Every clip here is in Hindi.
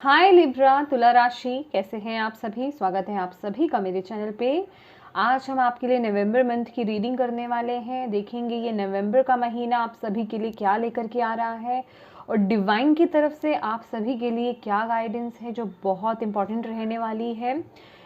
हाय लिब्रा तुला राशि, कैसे हैं आप सभी। स्वागत है आप सभी का मेरे चैनल पे। आज हम आपके लिए नवंबर मंथ की रीडिंग करने वाले हैं। देखेंगे ये नवंबर का महीना आप सभी के लिए क्या लेकर के आ रहा है और डिवाइन की तरफ से आप सभी के लिए क्या गाइडेंस है जो बहुत इंपॉर्टेंट रहने वाली है।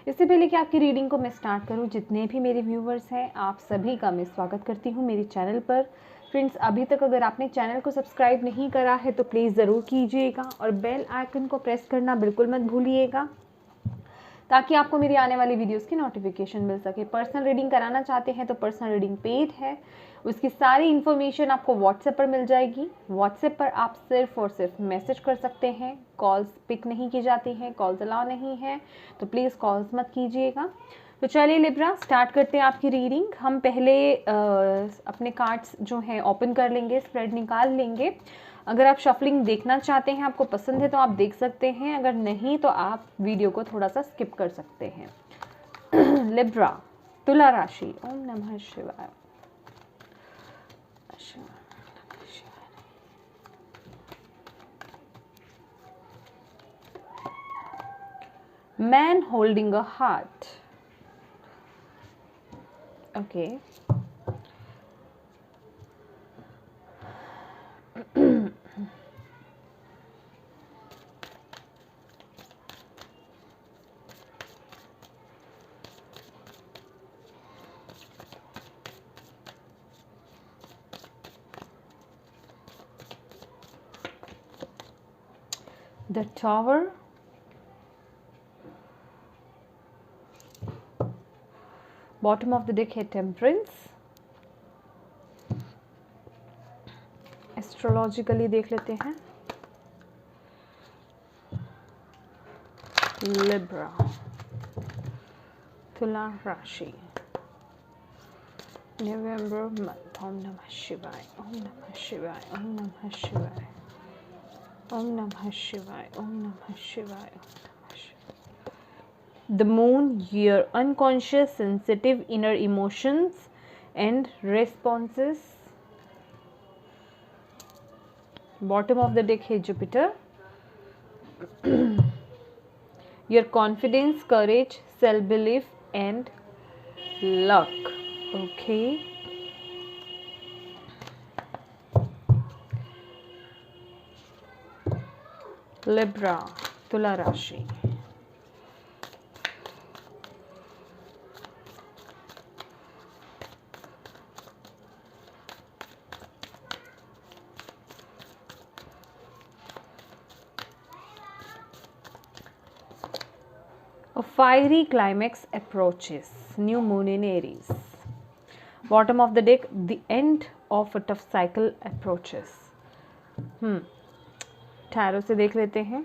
इससे पहले कि आपकी रीडिंग को मैं स्टार्ट करूं, जितने भी मेरे व्यूवर्स हैं आप सभी का मैं स्वागत करती हूं मेरे चैनल पर। फ्रेंड्स, अभी तक अगर आपने चैनल को सब्सक्राइब नहीं करा है तो प्लीज़ ज़रूर कीजिएगा और बेल आइकन को प्रेस करना बिल्कुल मत भूलिएगा ताकि आपको मेरी आने वाली वीडियोस की नोटिफिकेशन मिल सके। पर्सनल रीडिंग कराना चाहते हैं तो पर्सनल रीडिंग पेड है, उसकी सारी इन्फॉर्मेशन आपको व्हाट्सएप पर मिल जाएगी। व्हाट्सएप पर आप सिर्फ और सिर्फ मैसेज कर सकते हैं, कॉल्स पिक नहीं की जाती हैं, कॉल्स अलाउ नहीं है, तो प्लीज़ कॉल्स मत कीजिएगा। तो चलिए लिब्रा, स्टार्ट करते हैं आपकी रीडिंग। हम पहले अपने कार्ड्स जो हैं ओपन कर लेंगे, स्प्रेड निकाल लेंगे। अगर आप शफलिंग देखना चाहते हैं, आपको पसंद है तो आप देख सकते हैं, अगर नहीं तो आप वीडियो को थोड़ा सा स्किप कर सकते हैं। लिब्रा तुला राशि, ओम नमः शिवाय। Man holding a heart. Okay. The Tower. Bottom of the deck है Temperance. एस्ट्रोलॉजिकली देख लेते हैं। लिब्रा तुला राशि, नवंबर मंथ। ओम नमः शिवाय, ओम नमः शिवाय, ओम नमः शिवाय, ओम नमः शिवाय, ओम नमः शिवाय, ओम नमः शिवाय। The moon, your unconscious sensitive inner emotions and responses. Bottom of the deck है Jupiter. Your confidence, courage, self-belief and luck. Okay. Libra तुला राशि, a fiery climax approaches. New moon in Aries. Bottom of the deck, the end of a tough cycle approaches. Tarot से देख लेते हैं।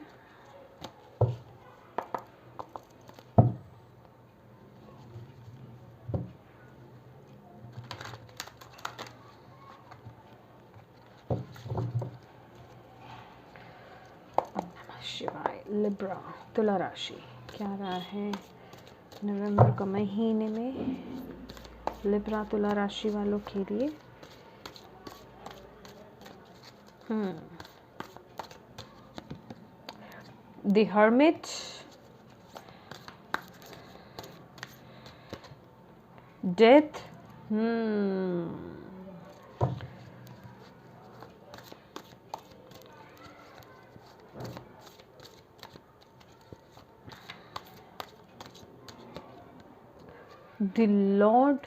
शिवाय। लिब्रा तुला राशि, क्या रहा है नवंबर का महीने में लिब्रा तुला राशि वालों के लिए। The hermit, death, the Lord.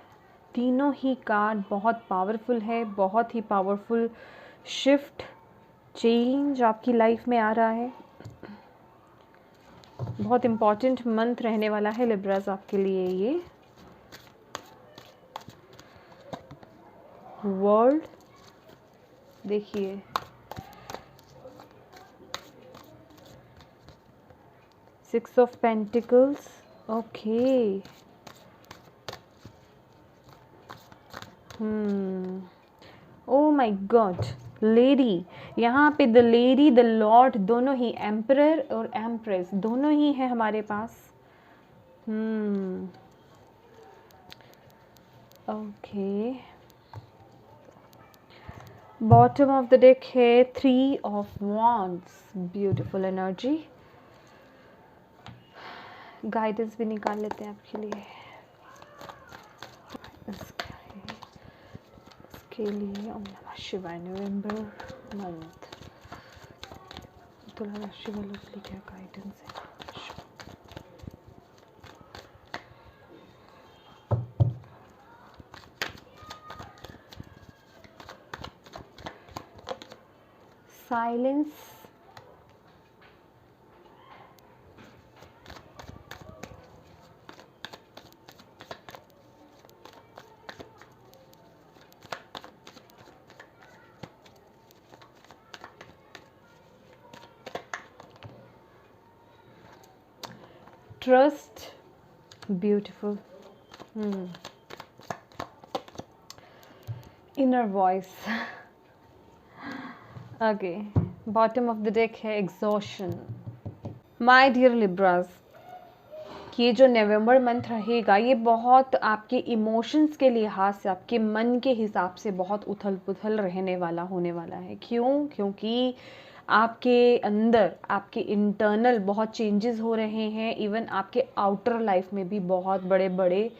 तीनों ही कार्ड बहुत पावरफुल है, बहुत ही पावरफुल शिफ्ट, चेंज आपकी लाइफ में आ रहा है। बहुत इम्पॉर्टेंट मंथ रहने वाला है लिब्रास आपके लिए ये। वर्ल्ड देखिए, six of pentacles. Okay, oh my God, lady. यहाँ पे द लेडी, द लॉर्ड, दोनों ही, एम्परर और एम्प्रेस दोनों ही है हमारे पास। Okay, bottom of the deck है three of wands, beautiful energy. Guidance भी निकाल लेते हैं आपके लिए। इसके लिए ओम नमः शिवाय नवंबर मंथ तुला राशि वालों के लिए क्या गाइडेंस है? Silence, trust, beautiful, inner voice, okay, bottom of the deck है एग्जॉशन। माय डियर लिब्रास, ये जो नवंबर मंथ रहेगा ये बहुत आपके इमोशंस के लिहाज से, आपके मन के हिसाब से बहुत उथल पुथल रहने वाला होने वाला है। क्यों? क्योंकि आपके अंदर, आपके इंटरनल बहुत चेंजेस हो रहे हैं। इवन आपके आउटर लाइफ में भी बहुत बड़े बड़े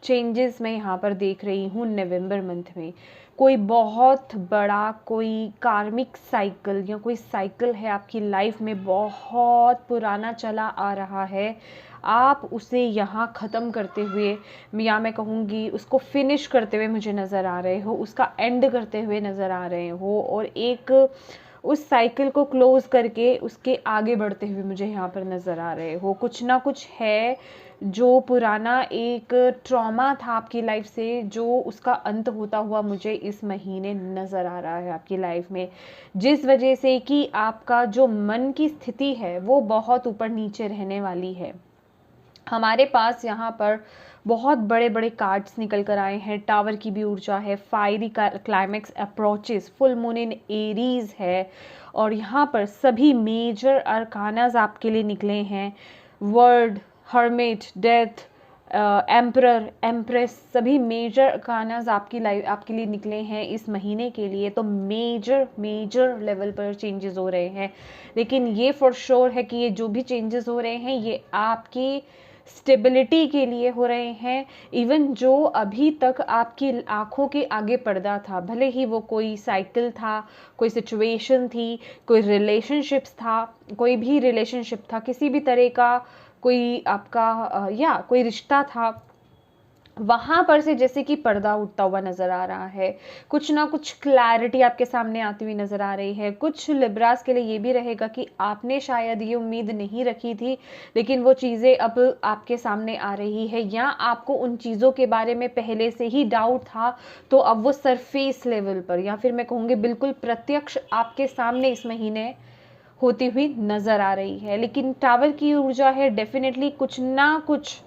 चेंजेस मैं यहाँ पर देख रही हूँ नवंबर मंथ में। कोई बहुत बड़ा कोई कार्मिक साइकिल या कोई साइकिल है आपकी लाइफ में, बहुत पुराना चला आ रहा है, आप उसे यहाँ ख़त्म करते हुए, या मैं कहूँगी उसको फिनिश करते हुए मुझे नज़र आ रहे हो, उसका एंड करते हुए नज़र आ रहे हो, और एक उस साइकिल को क्लोज़ करके उसके आगे बढ़ते हुए मुझे यहाँ पर नज़र आ रहे हो। कुछ ना कुछ है जो पुराना एक ट्रॉमा था आपकी लाइफ से, जो उसका अंत होता हुआ मुझे इस महीने नज़र आ रहा है आपकी लाइफ में, जिस वजह से कि आपका जो मन की स्थिति है वो बहुत ऊपर नीचे रहने वाली है। हमारे पास यहाँ पर बहुत बड़े बड़े कार्ड्स निकल कर आए हैं। टावर की भी ऊर्जा है, fiery climax approaches, full moon in Aries है, और यहाँ पर सभी मेजर अरकानाज आपके लिए निकले हैं। Word, hermit, death, emperor, empress, सभी मेजर अरकानाज आपके लिए निकले हैं इस महीने के लिए। तो मेजर लेवल पर चेंजेस हो रहे हैं, लेकिन ये फॉर श्योर है कि ये जो भी चेंजेस हो रहे हैं ये आपकी स्टेबिलिटी के लिए हो रहे हैं। इवन जो अभी तक आपकी आंखों के आगे पर्दा था, भले ही वो कोई साइकिल था, कोई सिचुएशन थी, कोई रिलेशनशिप्स था, कोई भी रिलेशनशिप था, किसी भी तरह का कोई आपका या कोई रिश्ता था, वहाँ पर से जैसे कि पर्दा उठता हुआ नज़र आ रहा है। कुछ ना कुछ क्लैरिटी आपके सामने आती हुई नज़र आ रही है। कुछ लिब्रास के लिए ये भी रहेगा कि आपने शायद ये उम्मीद नहीं रखी थी, लेकिन वो चीज़ें अब आपके सामने आ रही है, या आपको उन चीज़ों के बारे में पहले से ही डाउट था, तो अब वो सरफेस लेवल पर, या फिर मैं कहूँगी बिल्कुल प्रत्यक्ष आपके सामने इस महीने होती हुई नज़र आ रही है। लेकिन टावर की ऊर्जा है, डेफिनेटली कुछ ना कुछ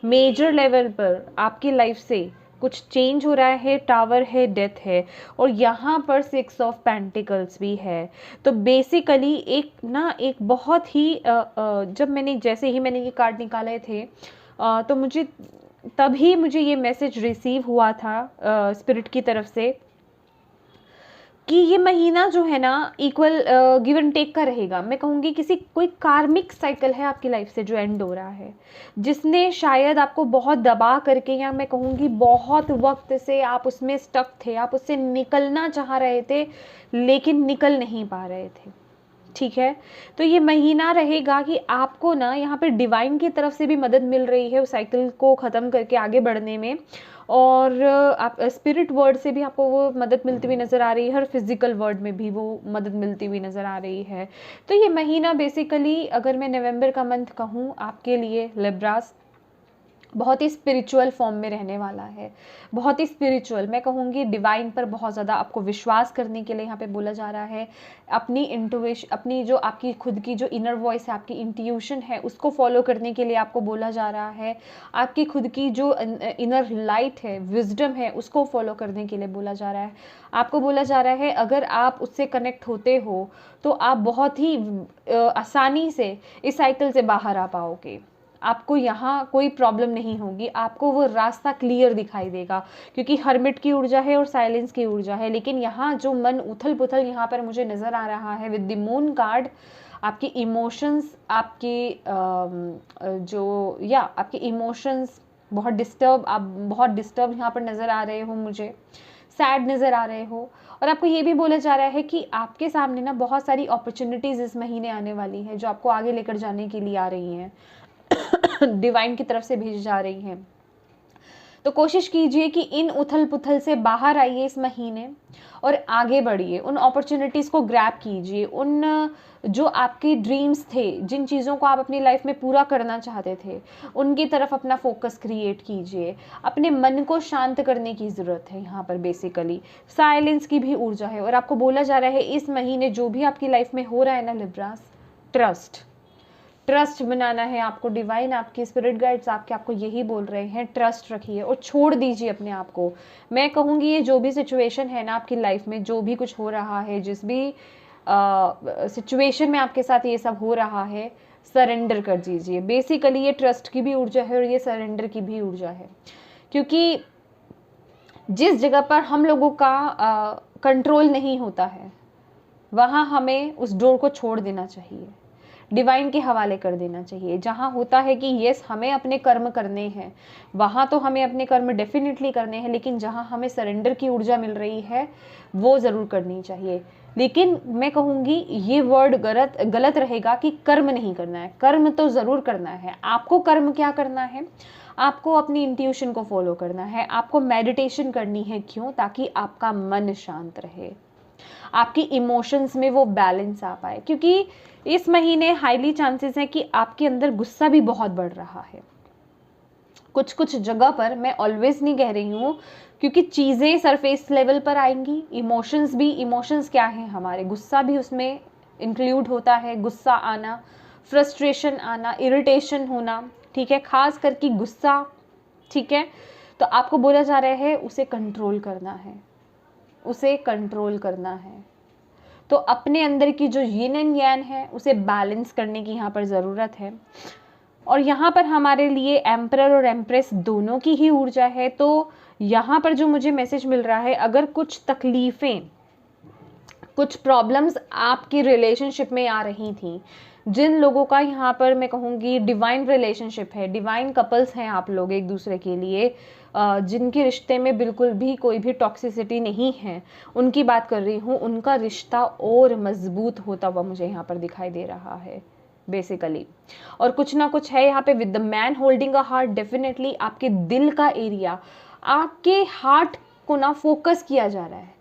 मेजर लेवल पर आपकी लाइफ से कुछ चेंज हो रहा है। टावर है, डेथ है, और यहाँ पर 6 ऑफ पेंटिकल्स भी है। तो बेसिकली एक बहुत ही जैसे ही मैंने ये कार्ड निकाले थे, तो मुझे ये मैसेज रिसीव हुआ था स्पिरिट की तरफ से कि ये महीना जो है ना इक्वल गिव एंड टेक का रहेगा। मैं कहूँगी कोई कार्मिक साइकिल है आपकी लाइफ से जो एंड हो रहा है, जिसने शायद आपको बहुत दबा करके, या मैं कहूँगी बहुत वक्त से आप उसमें स्टक थे, आप उससे निकलना चाह रहे थे लेकिन निकल नहीं पा रहे थे। ठीक है, तो ये महीना रहेगा कि आपको ना यहाँ पे डिवाइन की तरफ से भी मदद मिल रही है उस साइकिल को ख़त्म करके आगे बढ़ने में, और आप स्पिरिट वर्ड से भी आपको वो मदद मिलती हुई नज़र आ रही है, और फिजिकल वर्ड में भी वो मदद मिलती हुई नज़र आ रही है। तो ये महीना बेसिकली, अगर मैं नवंबर का मंथ कहूँ आपके लिए लिब्रास, बहुत ही स्पिरिचुअल फॉर्म में रहने वाला है। बहुत ही स्पिरिचुअल, मैं कहूँगी डिवाइन पर बहुत ज़्यादा आपको विश्वास करने के लिए यहाँ पे बोला जा रहा है। अपनी इंट्यूशन, अपनी जो आपकी खुद की जो इनर वॉइस है, आपकी इंट्यूशन है, उसको फॉलो करने के लिए आपको बोला जा रहा है। आपकी खुद की जो इनर लाइट है, विजडम है, उसको फॉलो करने के लिए बोला जा रहा है। आपको बोला जा रहा है अगर आप उससे कनेक्ट होते हो तो आप बहुत ही आसानी से इस साइकिल से बाहर आ पाओगे। आपको यहाँ कोई प्रॉब्लम नहीं होगी, आपको वो रास्ता क्लियर दिखाई देगा, क्योंकि हर्मिट की ऊर्जा है और साइलेंस की ऊर्जा है। लेकिन यहाँ जो मन उथल पुथल यहाँ पर मुझे नज़र आ रहा है विद द मून कार्ड, आपके इमोशंस, आपके इमोशंस आप बहुत डिस्टर्ब यहाँ पर नज़र आ रहे हो, मुझे सैड नज़र आ रहे हो। और आपको ये भी बोला जा रहा है कि आपके सामने ना बहुत सारी अपॉर्चुनिटीज़ इस महीने आने वाली हैं जो आपको आगे लेकर जाने के लिए आ रही हैं डिवाइन की तरफ से भेजी जा रही हैं। तो कोशिश कीजिए कि इन उथल पुथल से बाहर आइए इस महीने और आगे बढ़िए, उन अपॉर्चुनिटीज़ को ग्रैब कीजिए, उन जो आपके ड्रीम्स थे, जिन चीज़ों को आप अपनी लाइफ में पूरा करना चाहते थे, उनकी तरफ अपना फोकस क्रिएट कीजिए। अपने मन को शांत करने की ज़रूरत है यहाँ पर, बेसिकली साइलेंस की भी ऊर्जा है। और आपको बोला जा रहा है इस महीने जो भी आपकी लाइफ में हो रहा है ना लिब्रास, ट्रस्ट बनाना है आपको। डिवाइन, आपके स्पिरिट गाइड्स आपको यही बोल रहे हैं, ट्रस्ट रखिए और छोड़ दीजिए अपने आप को। मैं कहूँगी ये जो भी सिचुएशन है ना आपकी लाइफ में, जो भी कुछ हो रहा है, जिस भी सिचुएशन में आपके साथ ये सब हो रहा है, सरेंडर कर दीजिए। बेसिकली ये ट्रस्ट की भी ऊर्जा है और ये सरेंडर की भी ऊर्जा है, क्योंकि जिस जगह पर हम लोगों का कंट्रोल नहीं होता है वहाँ हमें उस डोर को छोड़ देना चाहिए, डिवाइन के हवाले कर देना चाहिए। जहाँ होता है कि यस हमें अपने कर्म करने हैं, वहाँ तो हमें अपने कर्म डेफिनेटली करने हैं, लेकिन जहाँ हमें सरेंडर की ऊर्जा मिल रही है वो ज़रूर करनी चाहिए। लेकिन मैं कहूँगी ये वर्ड गलत रहेगा कि कर्म नहीं करना है। कर्म तो ज़रूर करना है। आपको कर्म क्या करना है? आपको अपनी इंट्यूशन को फॉलो करना है, आपको मेडिटेशन करनी है। क्यों? ताकि आपका मन शांत रहे, आपकी इमोशंस में वो बैलेंस आ पाए। क्योंकि इस महीने हाईली चांसेस है कि आपके अंदर गुस्सा भी बहुत बढ़ रहा है। कुछ जगह पर, मैं ऑलवेज नहीं कह रही हूँ, क्योंकि चीज़ें सरफेस लेवल पर आएंगी। इमोशंस क्या है हमारे, गुस्सा भी उसमें इंक्लूड होता है। गुस्सा आना, फ्रस्ट्रेशन आना, इरिटेशन होना, ठीक है, खास करके गुस्सा, ठीक है। तो आपको बोला जा रहा है उसे कंट्रोल करना है, तो अपने अंदर की जो यिन एंड यांग है उसे बैलेंस करने की यहाँ पर ज़रूरत है। और यहाँ पर हमारे लिए एम्परर और एम्प्रेस दोनों की ही ऊर्जा है। तो यहाँ पर जो मुझे मैसेज मिल रहा है, अगर कुछ तकलीफ़ें, कुछ प्रॉब्लम्स आपकी रिलेशनशिप में आ रही थी, जिन लोगों का यहाँ पर मैं कहूँगी डिवाइन रिलेशनशिप है, डिवाइन कपल्स हैं आप लोग एक दूसरे के लिए, जिनके रिश्ते में बिल्कुल भी कोई भी टॉक्सिसिटी नहीं है, उनकी बात कर रही हूँ। उनका रिश्ता और मजबूत होता हुआ मुझे यहाँ पर दिखाई दे रहा है बेसिकली। और कुछ ना कुछ है यहाँ पे with the man holding a heart. Definitely आपके दिल का एरिया, आपके हार्ट को ना फोकस किया जा रहा है।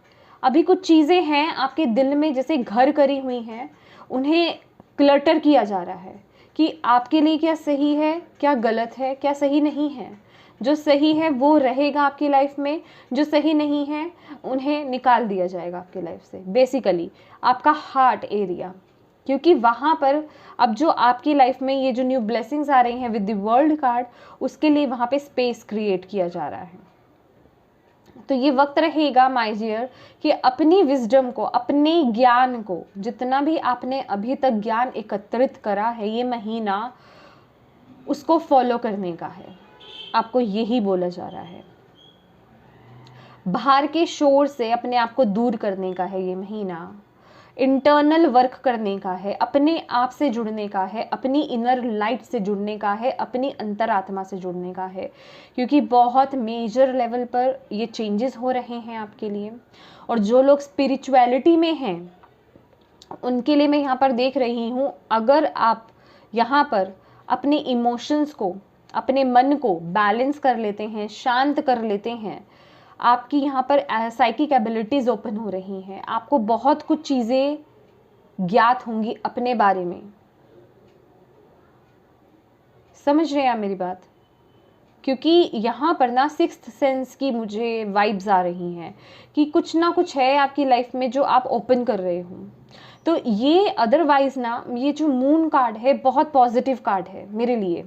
अभी कुछ चीज़ें हैं आपके दिल में जैसे घर करी हुई हैं, उन्हें क्लटर किया जा रहा है कि आपके लिए क्या सही है, क्या गलत है, क्या सही नहीं है। जो सही है वो रहेगा आपकी लाइफ में, जो सही नहीं है उन्हें निकाल दिया जाएगा आपकी लाइफ से। बेसिकली आपका हार्ट एरिया, क्योंकि वहाँ पर अब जो आपकी लाइफ में ये जो न्यू ब्लेसिंग्स आ रही हैं विद द वर्ल्ड कार्ड, उसके लिए वहाँ पे स्पेस क्रिएट किया जा रहा है। तो ये वक्त रहेगा माय डियर कि अपनी विजडम को, अपने ज्ञान को, जितना भी आपने अभी तक ज्ञान एकत्रित करा है ये महीना, उसको फॉलो करने का है। आपको यही बोला जा रहा है। बाहर के शोर से अपने आप को दूर करने का है ये महीना। इंटरनल वर्क करने का है, अपने आप से जुड़ने का है, अपनी इनर लाइट से जुड़ने का है, अपनी अंतरात्मा से जुड़ने का है। क्योंकि बहुत मेजर लेवल पर ये चेंजेस हो रहे हैं आपके लिए। और जो लोग स्पिरिचुअलिटी में हैं उनके लिए मैं यहाँ पर देख रही हूँ, अगर आप यहाँ पर अपने इमोशंस को, अपने मन को बैलेंस कर लेते हैं, शांत कर लेते हैं, आपकी यहाँ पर साइकिक एबिलिटीज़ ओपन हो रही हैं। आपको बहुत कुछ चीज़ें ज्ञात होंगी अपने बारे में। समझ रहे हैं आप मेरी बात? क्योंकि यहाँ पर ना सिक्स्थ सेंस की मुझे वाइब्स आ रही हैं कि कुछ ना कुछ है आपकी लाइफ में जो आप ओपन कर रहे हो। तो ये अदरवाइज ना, ये जो मून कार्ड है बहुत पॉजिटिव कार्ड है मेरे लिए।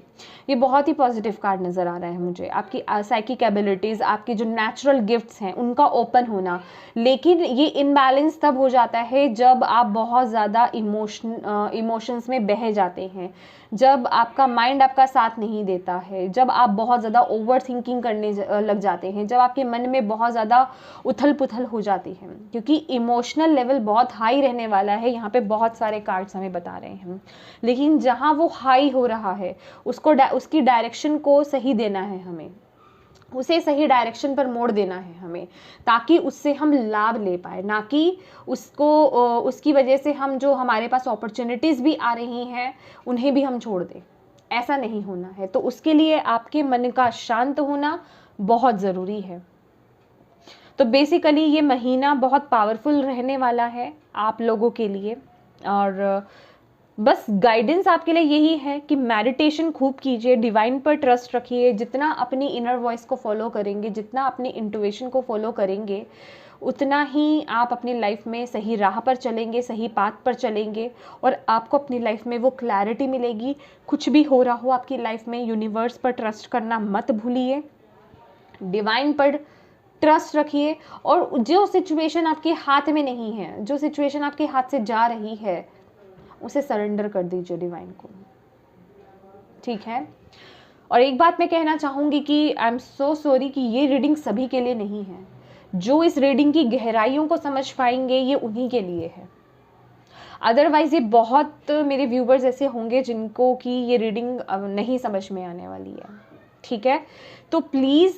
ये बहुत ही पॉजिटिव कार्ड नज़र आ रहा है मुझे। आपकी साइकिक एबिलिटीज़, आपकी जो नेचुरल गिफ्ट्स हैं उनका ओपन होना। लेकिन ये इनबैलेंस तब हो जाता है जब आप बहुत ज़्यादा इमोशंस में बह जाते हैं, जब आपका माइंड आपका साथ नहीं देता है, जब आप बहुत ज़्यादा ओवर थिंकिंग करने लग जाते हैं, जब आपके मन में बहुत ज़्यादा उथल पुथल हो जाती है, क्योंकि इमोशनल लेवल बहुत हाई रहने वाला है। यहाँ पे बहुत सारे कार्ड्स हमें बता रहे हैं, लेकिन जहाँ वो हाई हो रहा है उसको उसकी डायरेक्शन को सही देना है, हमें उसे सही डायरेक्शन पर मोड़ देना है हमें, ताकि उससे हम लाभ ले पाए, ना कि उसको उसकी वजह से हम जो हमारे पास अपॉर्चुनिटीज़ भी आ रही हैं उन्हें भी हम छोड़ दें। ऐसा नहीं होना है। तो उसके लिए आपके मन का शांत होना बहुत ज़रूरी है। तो बेसिकली ये महीना बहुत पावरफुल रहने वाला है आप लोगों के लिए, और बस गाइडेंस आपके लिए यही है कि मेडिटेशन खूब कीजिए, डिवाइन पर ट्रस्ट रखिए। जितना अपनी इनर वॉइस को फॉलो करेंगे, जितना अपनी इंट्यूशन को फॉलो करेंगे, उतना ही आप अपनी लाइफ में सही राह पर चलेंगे, सही पाथ पर चलेंगे, और आपको अपनी लाइफ में वो क्लैरिटी मिलेगी। कुछ भी हो रहा हो आपकी लाइफ में, यूनिवर्स पर ट्रस्ट करना मत भूलिए, डिवाइन पर ट्रस्ट रखिए, और जो सिचुएशन आपके हाथ में नहीं है, जो सिचुएशन आपके हाथ से जा रही है, उसे सरेंडर कर दीजिए डिवाइन को, ठीक है। और एक बात मैं कहना चाहूँगी कि आई एम सो सॉरी कि ये रीडिंग सभी के लिए नहीं है। जो इस रीडिंग की गहराइयों को समझ पाएंगे ये उन्हीं के लिए है। अदरवाइज ये बहुत मेरे व्यूवर्स ऐसे होंगे जिनको कि ये रीडिंग नहीं समझ में आने वाली है, ठीक है। तो प्लीज़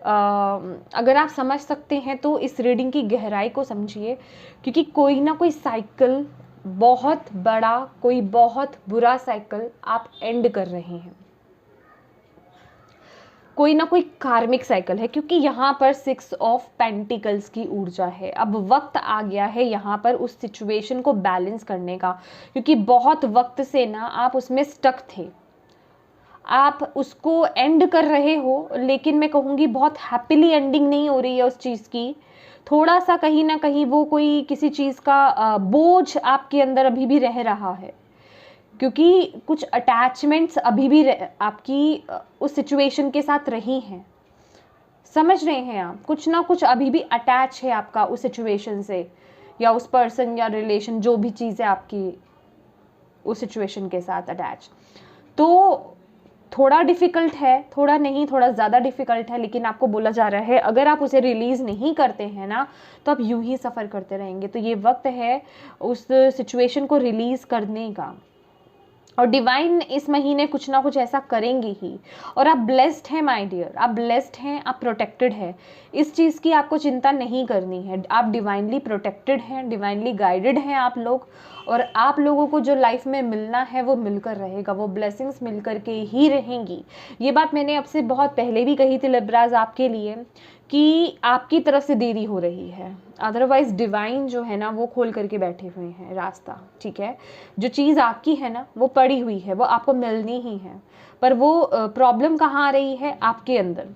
अगर आप समझ सकते हैं तो इस रीडिंग की गहराई को समझिए, क्योंकि कोई ना कोई साइकिल, बहुत बड़ा कोई बहुत बुरा साइकिल आप एंड कर रहे हैं, कोई ना कोई कार्मिक साइकिल है, क्योंकि यहाँ पर 6 ऑफ पेंटिकल्स की ऊर्जा है। अब वक्त आ गया है यहाँ पर उस सिचुएशन को बैलेंस करने का, क्योंकि बहुत वक्त से ना आप उसमें स्टक थे, आप उसको एंड कर रहे हो, लेकिन मैं कहूँगी बहुत हैप्पीली एंडिंग नहीं हो रही है उस चीज़ की। थोड़ा सा कहीं ना कहीं वो कोई किसी चीज़ का बोझ आपके अंदर अभी भी रह रहा है, क्योंकि कुछ अटैचमेंट्स अभी भी आपकी उस सिचुएशन के साथ रही हैं। समझ रहे हैं आप, कुछ ना कुछ अभी भी अटैच है आपका उस सिचुएशन से, या उस पर्सन या रिलेशन, जो भी चीज़ है आपकी उस सिचुएशन के साथ अटैच। तो थोड़ा डिफ़िकल्ट है, थोड़ा नहीं थोड़ा ज़्यादा डिफ़िकल्ट है, लेकिन आपको बोला जा रहा है अगर आप उसे रिलीज़ नहीं करते हैं ना, तो आप यूं ही सफ़र करते रहेंगे। तो ये वक्त है उस सिचुएशन को रिलीज़ करने का, और डिवाइन इस महीने कुछ ना कुछ ऐसा करेंगे ही। और आप ब्लेस्ड हैं माय डियर, आप ब्लेस्ड हैं, आप प्रोटेक्टेड हैं। इस चीज़ की आपको चिंता नहीं करनी है। आप डिवाइनली प्रोटेक्टेड हैं, डिवाइनली गाइडेड हैं आप लोग, और आप लोगों को जो लाइफ में मिलना है वो मिलकर रहेगा, वो ब्लेसिंग्स मिलकर के ही रहेंगी। ये बात मैंने आपसे बहुत पहले भी कही थी लिब्राज आपके लिए, कि आपकी तरफ से देरी हो रही है, अदरवाइज डिवाइन जो है ना वो खोल करके बैठे हुए हैं रास्ता, ठीक है। जो चीज़ आपकी है ना वो पड़ी हुई है, वो आपको मिलनी ही है। पर वो प्रॉब्लम कहाँ आ रही है, आपके अंदर,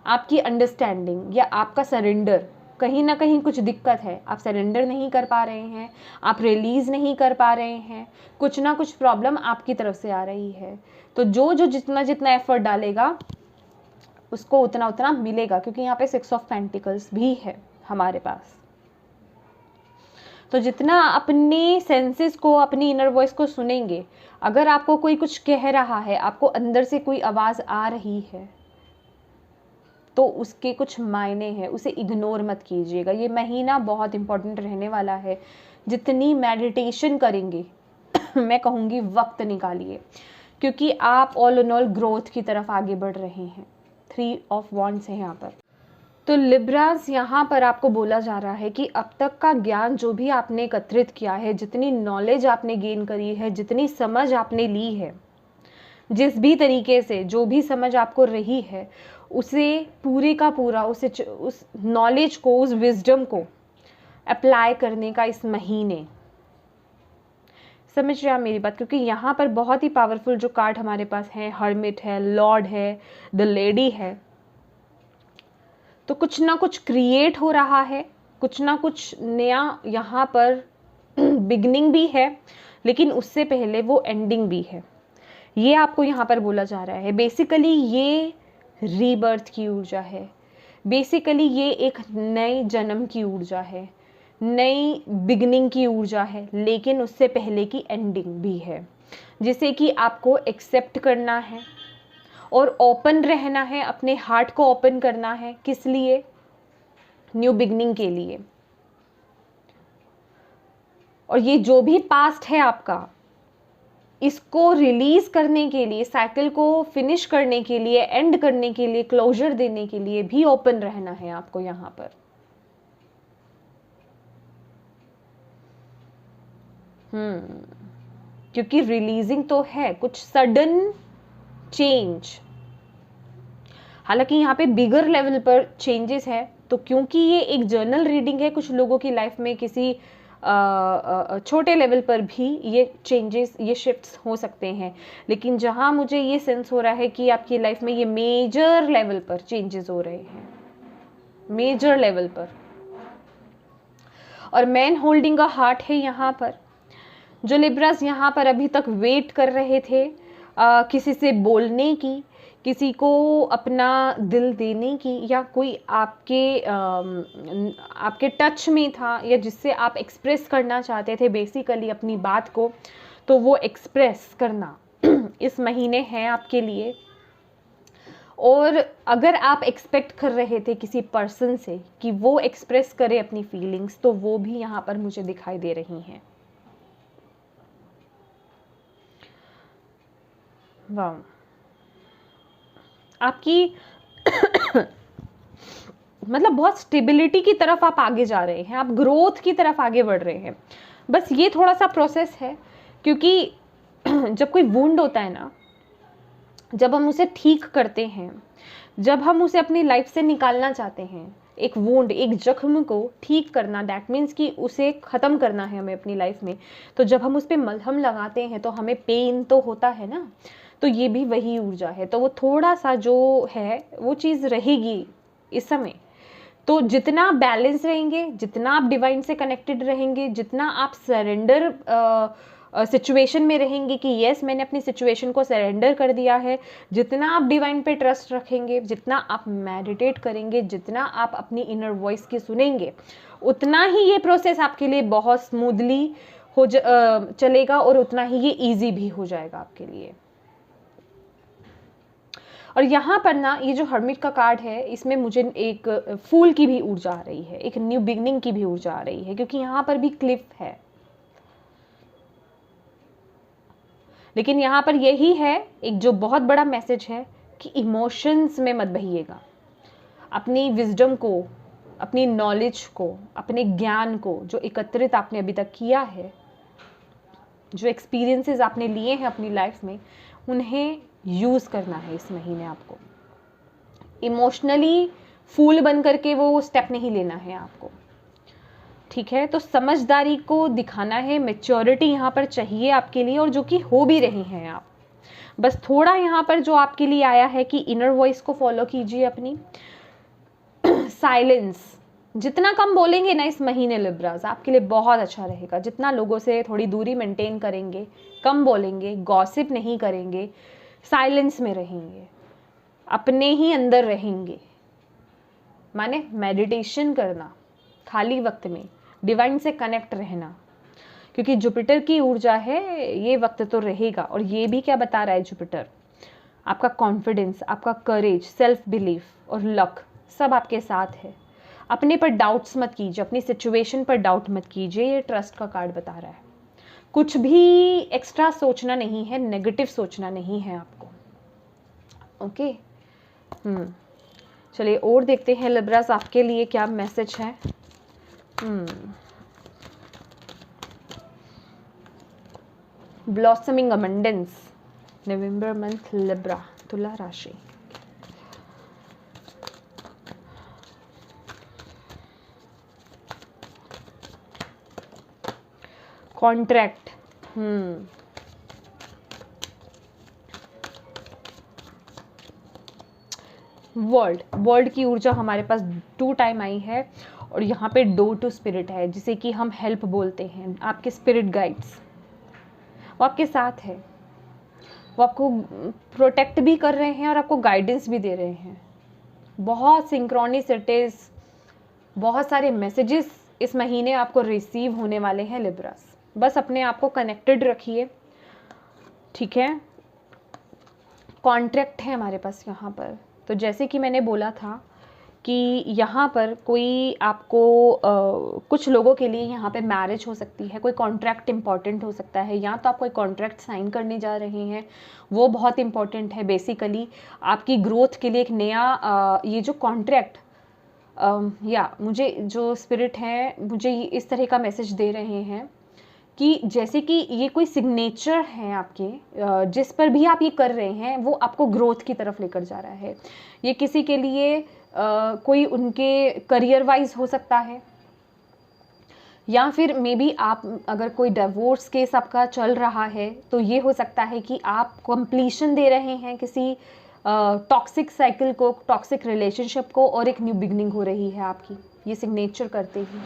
आपकी अंडरस्टैंडिंग या आपका सरेंडर। कहीं ना कहीं कुछ दिक्कत है, आप सरेंडर नहीं कर पा रहे हैं, आप रिलीज़ नहीं कर पा रहे हैं, कुछ ना कुछ प्रॉब्लम आपकी तरफ से आ रही है। तो जो जितना जितना एफर्ट डालेगा उसको उतना उतना मिलेगा, क्योंकि यहाँ पे 6 ऑफ पेंटिकल्स भी है हमारे पास। तो जितना अपने सेंसेस को, अपनी इनर वॉइस को सुनेंगे, अगर आपको कोई कुछ कह रहा है, आपको अंदर से कोई आवाज़ आ रही है, तो उसके कुछ मायने हैं, उसे इग्नोर मत कीजिएगा। ये महीना बहुत इंपॉर्टेंट रहने वाला है। जितनी मेडिटेशन करेंगे मैं कहूँगी वक्त निकालिए, क्योंकि आप ऑल इन ऑल ग्रोथ की तरफ आगे बढ़ रहे हैं। 3 ऑफ वॉन्ड्स है यहाँ पर। तो लिब्रास, यहाँ पर आपको बोला जा रहा है कि अब तक का ज्ञान जो भी आपने एकत्रित किया है, जितनी नॉलेज आपने गेन करी है, जितनी समझ आपने ली है, जिस भी तरीके से जो भी समझ आपको रही है, उसे पूरे का पूरा उस नॉलेज को, उस विजडम को अप्लाई करने का इस महीने, समझ रहे हैं मेरी बात। क्योंकि यहाँ पर बहुत ही पावरफुल जो कार्ड हमारे पास है, हर्मिट है, लॉर्ड है, द लेडी है। तो कुछ ना कुछ क्रिएट हो रहा है, कुछ ना कुछ नया यहाँ पर बिगनिंग भी है, लेकिन उससे पहले वो एंडिंग भी है। ये आपको यहाँ पर बोला जा रहा है। बेसिकली ये रीबर्थ की ऊर्जा है, बेसिकली ये एक नए जन्म की ऊर्जा है, नई बिगनिंग की ऊर्जा है, लेकिन उससे पहले की एंडिंग भी है। जिसे कि आपको एक्सेप्ट करना है और ओपन रहना है, अपने हार्ट को ओपन करना है। किस लिए? न्यू बिगनिंग के लिए। और ये जो भी पास्ट है आपका, इसको रिलीज करने के लिए, साइकिल को फिनिश करने के लिए, एंड करने के लिए, क्लोजर देने के लिए भी ओपन रहना है आपको यहां पर। क्योंकि रिलीजिंग तो है, कुछ सडन चेंज, हालांकि यहाँ पे बिगर लेवल पर चेंजेस है। तो क्योंकि ये एक जर्नल रीडिंग है, कुछ लोगों की लाइफ में किसी छोटे लेवल पर भी ये चेंजेस, ये शिफ्ट्स हो सकते हैं। लेकिन जहाँ मुझे ये सेंस हो रहा है कि आपकी लाइफ में ये मेजर लेवल पर चेंजेस हो रहे हैं, मेजर लेवल पर। और मैन होल्डिंग अ हार्ट है यहाँ पर। जो लिब्रास यहाँ पर अभी तक वेट कर रहे थे किसी से बोलने की, किसी को अपना दिल देने की, या कोई आपके टच में था, या जिससे आप एक्सप्रेस करना चाहते थे बेसिकली अपनी बात को, तो वो एक्सप्रेस करना इस महीने है आपके लिए। और अगर आप एक्सपेक्ट कर रहे थे किसी पर्सन से कि वो एक्सप्रेस करे अपनी फीलिंग्स, तो वो भी यहाँ पर मुझे दिखाई दे रही हैं। वाह, आपकी मतलब बहुत स्टेबिलिटी की तरफ आप आगे जा रहे हैं, आप ग्रोथ की तरफ आगे बढ़ रहे हैं। बस ये थोड़ा सा प्रोसेस है, क्योंकि जब कोई वुंड होता है ना, जब हम उसे ठीक करते हैं, जब हम उसे अपनी लाइफ से निकालना चाहते हैं, एक वुंड, एक जख्म को ठीक करना, दैट मीन्स कि उसे ख़त्म करना है हमें अपनी लाइफ में। तो जब हम उस पर मलहम लगाते हैं तो हमें पेन तो होता है ना, तो ये भी वही ऊर्जा है। तो वो थोड़ा सा जो है वो चीज़ रहेगी इस समय। तो जितना आप बैलेंस रहेंगे, जितना आप डिवाइन से कनेक्टेड रहेंगे, जितना आप सरेंडर सिचुएशन में रहेंगे कि यस मैंने अपनी सिचुएशन को सरेंडर कर दिया है, जितना आप डिवाइन पे ट्रस्ट रखेंगे, जितना आप मेडिटेट करेंगे, जितना आप अपनी इनर वॉइस की सुनेंगे, उतना ही ये प्रोसेस आपके लिए बहुत स्मूथली चलेगा और उतना ही ये ईजी भी हो जाएगा आपके लिए। और यहाँ पर ना ये जो हर्मिट का कार्ड है, इसमें मुझे एक फूल की भी ऊर्जा आ रही है, एक न्यू बिगनिंग की भी ऊर्जा आ रही है, क्योंकि यहाँ पर भी क्लिफ है। लेकिन यहाँ पर यही है एक जो बहुत बड़ा मैसेज है कि इमोशंस में मत बहिएगा। अपनी विजडम को, अपनी नॉलेज को, अपने ज्ञान को जो एकत्रित आपने अभी तक किया है, जो एक्सपीरियंसेस आपने लिए हैं अपनी लाइफ में, उन्हें यूज़ करना है इस महीने। आपको इमोशनली फूल बन करके वो स्टेप नहीं लेना है आपको, ठीक है। तो समझदारी को दिखाना है, मैच्योरिटी यहाँ पर चाहिए आपके लिए, और जो कि हो भी रही हैं आप। बस थोड़ा यहाँ पर जो आपके लिए आया है कि इनर वॉइस को फॉलो कीजिए अपनी। साइलेंस, जितना कम बोलेंगे ना इस महीने लिब्रास, आपके लिए बहुत अच्छा रहेगा। जितना लोगों से थोड़ी दूरी मेंटेन करेंगे, कम बोलेंगे, गॉसिप नहीं करेंगे, साइलेंस में रहेंगे, अपने ही अंदर रहेंगे, माने मेडिटेशन करना, खाली वक्त में डिवाइन से कनेक्ट रहना, क्योंकि जुपिटर की ऊर्जा है, ये वक्त तो रहेगा। और ये भी क्या बता रहा है जुपिटर, आपका कॉन्फिडेंस, आपका करेज, सेल्फ बिलीफ और लक सब आपके साथ है। अपने पर डाउट्स मत कीजिए, अपनी सिचुएशन पर डाउट मत कीजिए, ये ट्रस्ट का कार्ड बता रहा है। कुछ भी एक्स्ट्रा सोचना नहीं है, नेगेटिव सोचना नहीं है आपको, ओके। चलिए और देखते हैं लिब्रास आपके लिए क्या मैसेज है। ब्लॉसमिंग अबंडेंस, नवंबर मंथ, लिब्रा, तुला राशि। कॉन्ट्रैक्ट, वर्ल्ड की ऊर्जा हमारे पास 2 टाइम आई है, और यहाँ पे डोर टू स्पिरिट है, जिसे कि हम हेल्प बोलते हैं। आपके स्पिरिट गाइड्स वो आपके साथ है, वो आपको प्रोटेक्ट भी कर रहे हैं और आपको गाइडेंस भी दे रहे हैं। बहुत सिंक्रोनिसिटीज, बहुत सारे मैसेजेस इस महीने आपको रिसीव होने वाले हैं लिब्रास। बस अपने आप को कनेक्टेड रखिए, ठीक है, कॉन्ट्रैक्ट है हमारे पास यहाँ पर। तो जैसे कि मैंने बोला था कि यहाँ पर कोई आपको कुछ लोगों के लिए यहाँ पे मैरिज हो सकती है, कोई कॉन्ट्रैक्ट इम्पॉर्टेंट हो सकता है, या तो आप कोई कॉन्ट्रैक्ट साइन करने जा रहे हैं, वो बहुत इम्पॉर्टेंट है बेसिकली आपकी ग्रोथ के लिए। एक नया ये जो कॉन्ट्रैक्ट या मुझे जो स्पिरिट है मुझे इस तरह का मैसेज दे रहे हैं कि जैसे कि ये कोई सिग्नेचर है आपके, जिस पर भी आप ये कर रहे हैं वो आपको ग्रोथ की तरफ लेकर जा रहा है। ये किसी के लिए कोई उनके करियर वाइज हो सकता है, या फिर मे बी आप अगर कोई डिवोर्स केस आपका चल रहा है तो ये हो सकता है कि आप कंप्लीशन दे रहे हैं किसी टॉक्सिक साइकिल को, टॉक्सिक रिलेशनशिप को, और एक न्यू बिगनिंग हो रही है आपकी ये सिग्नेचर करते ही।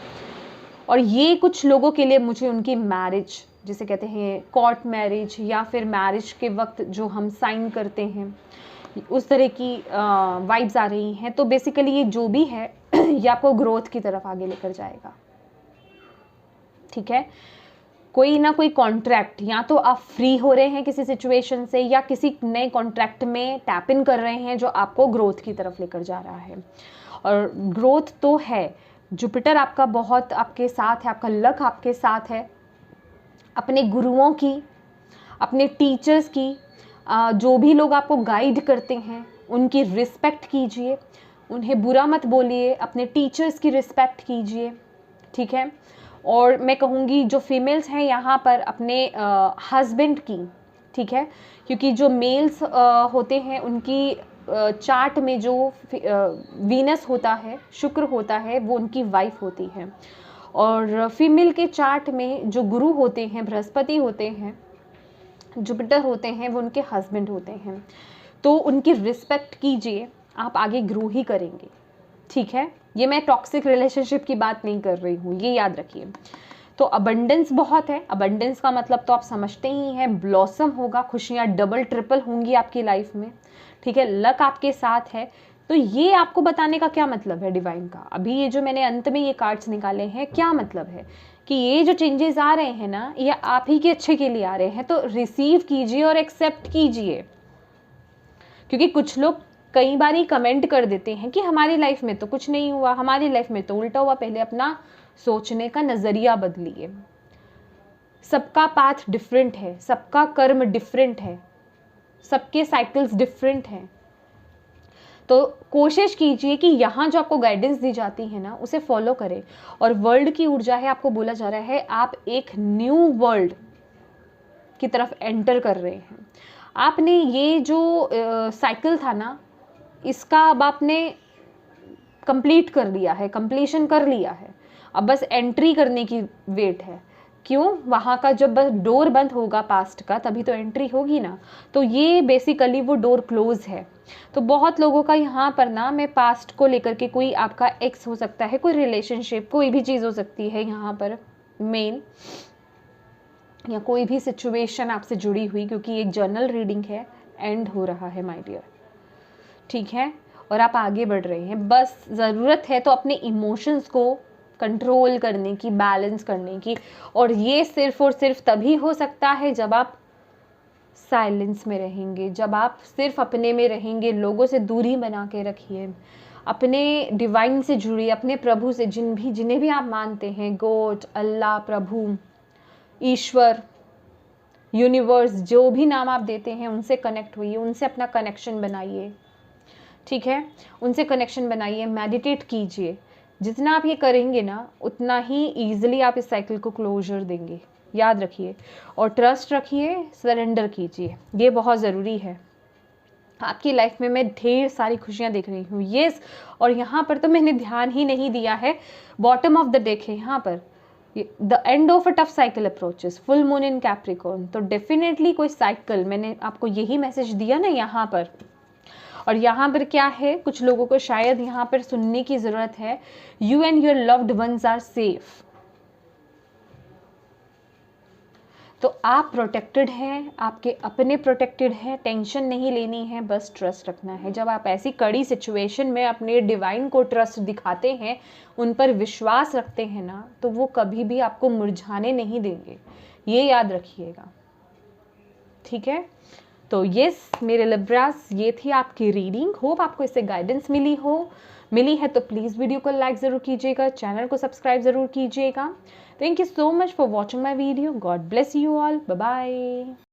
और ये कुछ लोगों के लिए मुझे उनकी मैरिज, जिसे कहते हैं कोर्ट मैरिज, या फिर मैरिज के वक्त जो हम साइन करते हैं, उस तरह की वाइब्स आ रही हैं। तो बेसिकली ये जो भी है ये आपको ग्रोथ की तरफ आगे लेकर जाएगा। ठीक है, कोई ना कोई कॉन्ट्रैक्ट, या तो आप फ्री हो रहे हैं किसी सिचुएशन से, या किसी नए कॉन्ट्रैक्ट में टैप इन कर रहे हैं जो आपको ग्रोथ की तरफ लेकर जा रहा है। और ग्रोथ तो है, जुपिटर आपका बहुत आपके साथ है, आपका लक आपके साथ है। अपने गुरुओं की, अपने टीचर्स की, जो भी लोग आपको गाइड करते हैं उनकी रिस्पेक्ट कीजिए, उन्हें बुरा मत बोलिए, अपने टीचर्स की रिस्पेक्ट कीजिए। ठीक है, और मैं कहूँगी जो फीमेल्स हैं यहाँ पर अपने हस्बैंड की, ठीक है, क्योंकि जो मेल्स होते हैं उनकी चार्ट में जो वीनस होता है, शुक्र होता है, वो उनकी वाइफ होती है। और फीमेल के चार्ट में जो गुरु होते हैं, बृहस्पति होते हैं, जुपिटर होते हैं, वो उनके हस्बैंड होते हैं। तो उनकी रिस्पेक्ट कीजिए, आप आगे ग्रो ही करेंगे। ठीक है, ये मैं टॉक्सिक रिलेशनशिप की बात नहीं कर रही हूँ, ये याद रखिए। तो अबंडेंस बहुत है, अबंडेंस का मतलब तो आप समझते ही हैं, ब्लॉसम होगा, खुशियाँ डबल ट्रिपल होंगी आपकी लाइफ में। ठीक है, लक आपके साथ है। तो ये आपको बताने का क्या मतलब है डिवाइन का? अभी ये जो मैंने अंत में ये कार्ड्स निकाले हैं, क्या मतलब है कि ये जो चेंजेस आ रहे हैं ना, ये आप ही के अच्छे के लिए आ रहे हैं। तो रिसीव कीजिए और एक्सेप्ट कीजिए, क्योंकि कुछ लोग कई बार ही कमेंट कर देते हैं कि हमारी लाइफ में तो कुछ नहीं हुआ, हमारी लाइफ में तो उल्टा हुआ। पहले अपना सोचने का नजरिया बदलिए। सबका पाथ डिफरेंट है, सबका कर्म डिफरेंट है, सबके साइकिल्स डिफरेंट हैं। तो कोशिश कीजिए कि यहाँ जो आपको गाइडेंस दी जाती है ना, उसे फॉलो करें। और वर्ल्ड की ऊर्जा है, आपको बोला जा रहा है आप एक न्यू वर्ल्ड की तरफ एंटर कर रहे हैं। आपने ये जो साइकिल था ना, इसका अब आपने कंप्लीट कर लिया है, कंप्लीशन कर लिया है। अब बस एंट्री करने की वेट है। क्यों? वहाँ का जब बस डोर बंद होगा पास्ट का, तभी तो एंट्री होगी ना। तो ये बेसिकली वो डोर क्लोज है। तो बहुत लोगों का यहाँ पर ना, मैं पास्ट को लेकर के, कोई आपका एक्स हो सकता है, कोई रिलेशनशिप, कोई भी चीज़ हो सकती है यहाँ पर मेन, या कोई भी सिचुएशन आपसे जुड़ी हुई, क्योंकि एक जर्नल रीडिंग है, एंड हो रहा है माय डियर। ठीक है, और आप आगे बढ़ रहे हैं। बस ज़रूरत है तो अपने इमोशंस को कंट्रोल करने की, बैलेंस करने की। और ये सिर्फ और सिर्फ तभी हो सकता है जब आप साइलेंस में रहेंगे, जब आप सिर्फ अपने में रहेंगे। लोगों से दूरी बना के रखिए, अपने डिवाइन से जुड़िए, अपने प्रभु से, जिन्हें भी आप मानते हैं, गॉड, अल्लाह, प्रभु, ईश्वर, यूनिवर्स, जो भी नाम आप देते हैं, उनसे कनेक्ट होइए, उनसे अपना कनेक्शन बनाइए। ठीक है, उनसे कनेक्शन बनाइए, मेडिटेट कीजिए। जितना आप ये करेंगे ना, उतना ही ईजिली आप इस साइकिल को क्लोजर देंगे, याद रखिए। और ट्रस्ट रखिए, सरेंडर कीजिए, ये बहुत ज़रूरी है। आपकी लाइफ में मैं ढेर सारी खुशियाँ देख रही हूँ, येस। और यहाँ पर तो मैंने ध्यान ही नहीं दिया है, बॉटम ऑफ द डेक है यहाँ पर, the end of a tough cycle approaches, full moon in Capricorn. तो डेफिनेटली कोई साइकिल, मैंने आपको यही मैसेज दिया ना यहाँ पर। और यहाँ पर क्या है, कुछ लोगों को शायद यहाँ पर सुनने की ज़रूरत है, you and your loved ones are safe. तो आप प्रोटेक्टेड हैं, आपके अपने प्रोटेक्टेड हैं, टेंशन नहीं लेनी है, बस ट्रस्ट रखना है। जब आप ऐसी कड़ी सिचुएशन में अपने डिवाइन को ट्रस्ट दिखाते हैं, उन पर विश्वास रखते हैं ना, तो वो कभी भी आपको मुरझाने नहीं देंगे, ये याद रखिएगा। ठीक है। तो यस मेरे लिब्रास, ये थी आपकी रीडिंग। होप आपको इससे गाइडेंस मिली है तो प्लीज़ वीडियो को लाइक ज़रूर कीजिएगा, चैनल को सब्सक्राइब ज़रूर कीजिएगा। Thank you so much for watching my video. God bless you all. Bye bye.